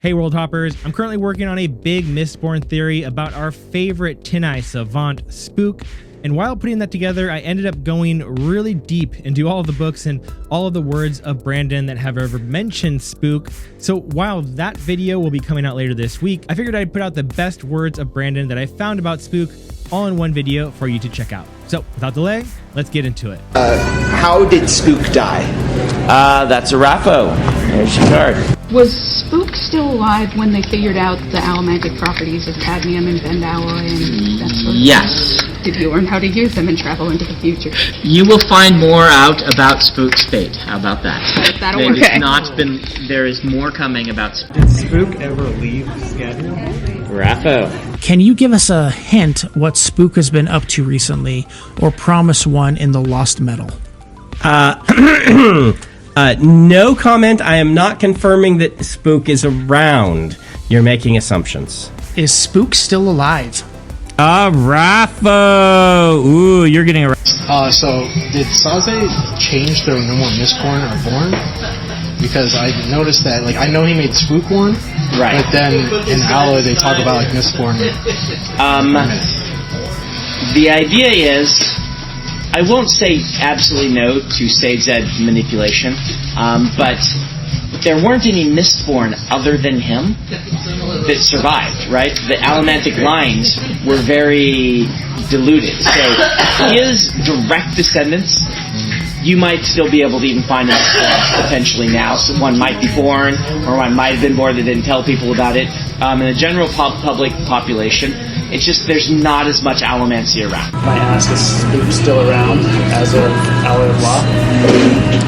Hey Worldhoppers, I'm currently working on a big Mistborn theory about our favorite Tin-Eye savant, Spook, and while putting that together, I ended up going really deep into all of the books and all of the words of Brandon that have ever mentioned Spook. So while that video will be coming out later this week, I figured I'd put out the best words of Brandon that I found about Spook all in one video for you to check out. So without delay, let's get into it. How did Spook die? That's a Raffo. There's your card. Was Spook still alive when they figured out the allomantic properties of cadmium and bend alloy and that sort of Yes. thing? Did you learn how to use them and travel into the future? You will find more out about Spook's fate. How about that? That'll There work. has not been. There is more coming about Spook. Did Spook ever leave schedule? Raffo. Can you give us a hint what Spook has been up to recently, or promise one in the Lost Metal? No comment. I am not confirming that Spook is around. You're making assumptions. Is Spook still alive? Raffo! Ooh, you're getting a... So did Saze change the no more Mistborn or Born? Because I noticed that, like, I know he made Spook one, Right. but then in Alloy they talk about, like, Mistborn. The idea is, I won't say absolutely no to Sage Zed manipulation, but there weren't any Mistborn other than him that survived, right? The allomantic lines were very diluted. So his direct descendants, you might still be able to even find them potentially now. So one might be born, or one might have been born that didn't tell people about it. In the general public population, it's just there's not as much allomancy around. I ask, is Spook still around as of Alloy of Law?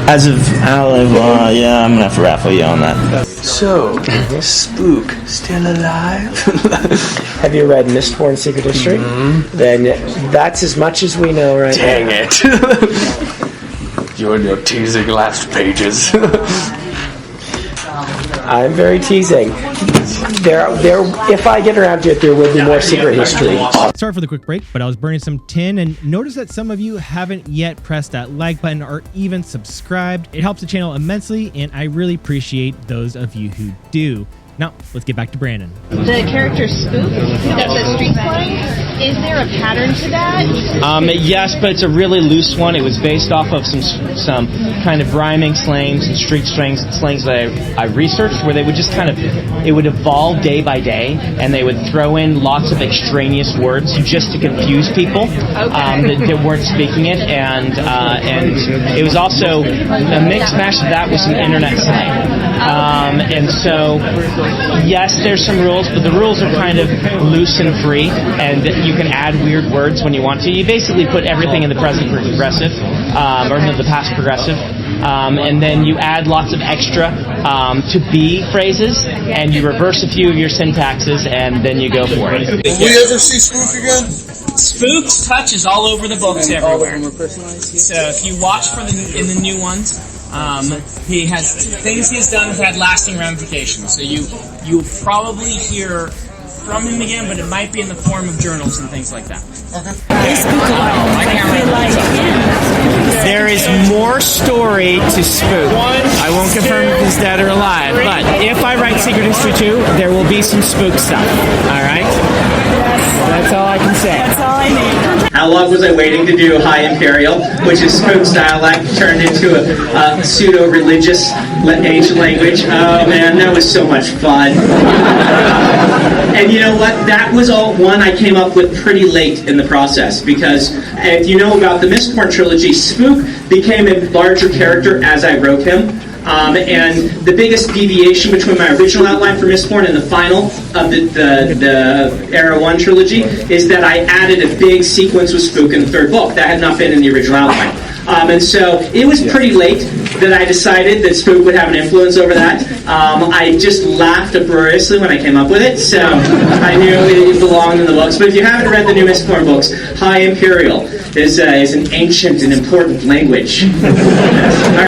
As of Alloy of Law, yeah, I'm gonna have to raffle you on that. So, Spook still alive? Have you read Mistborn Secret History? Mm-hmm. Then that's as much as we know right Dang now. it. You and your teasing last pages. I'm very teasing. There. If I get around to it, there will be more Secret History. Sorry for the quick break, but I was burning some tin and noticed that some of you haven't yet pressed that like button or even subscribed. It helps the channel immensely, and I really appreciate those of you who do. Now, let's get back to Brandon. The character Spook, that's a street slang, is there a pattern to that? Yes, but it's a really loose one. It was based off of some kind of rhyming slangs and street slangs that I researched, where they would just it would evolve day by day, and they would throw in lots of extraneous words just to confuse people that weren't speaking it, and it was also a mix mash of that with some internet slang. And so, yes, there's some rules, but the rules are kind of loose and free, and you can add weird words when you want to. You basically put everything in the present progressive, or in the past progressive, and then you add lots of extra to be phrases, and you reverse a few of your syntaxes, and then you go for it. Will we ever see Spook again? Spook's touch is all over the books everywhere. So if you watch in the new ones, he has things he's done have had lasting ramifications. So you'll probably hear from him again, but it might be in the form of journals and things like that. There is more story to Spook. I won't confirm if he's dead or alive, but if I write Secret History 2, there will be some Spook stuff. Alright? That's all I can say. That's all I need. How long was I waiting to do High Imperial, which is Spook's dialect turned into a pseudo-religious ancient language? Oh man, that was so much fun. And you know what? That was all one I came up with pretty late in the process, because if you know about the Mistborn trilogy, Spook became a larger character as I wrote him. And the biggest deviation between my original outline for Mistborn and the final of the Era 1 trilogy is that I added a big sequence with Spook in the third book. That had not been in the original outline. And so it was pretty late that I decided that Spook would have an influence over that. I just laughed uproariously when I came up with it, so I knew it belonged in the books. But if you haven't read the new Mistborn books, High Imperial is an ancient and important language.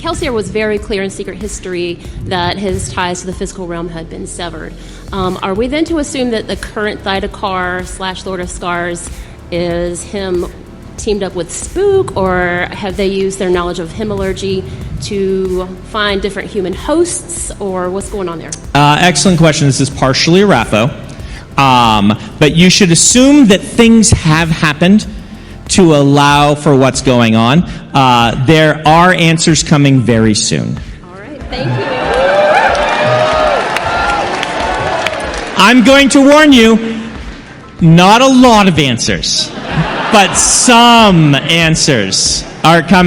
Kelsier was very clear in Secret History that his ties to the physical realm had been severed. Are we then to assume that the current Thydakar / Lord of Scars is him teamed up with Spook, or have they used their knowledge of hymnology to find different human hosts, or what's going on there? Excellent question. This is partially a RAFO. But you should assume that things have happened to allow for what's going on. There are answers coming very soon. All right, thank you. I'm going to warn you, not a lot of answers, but some answers are coming.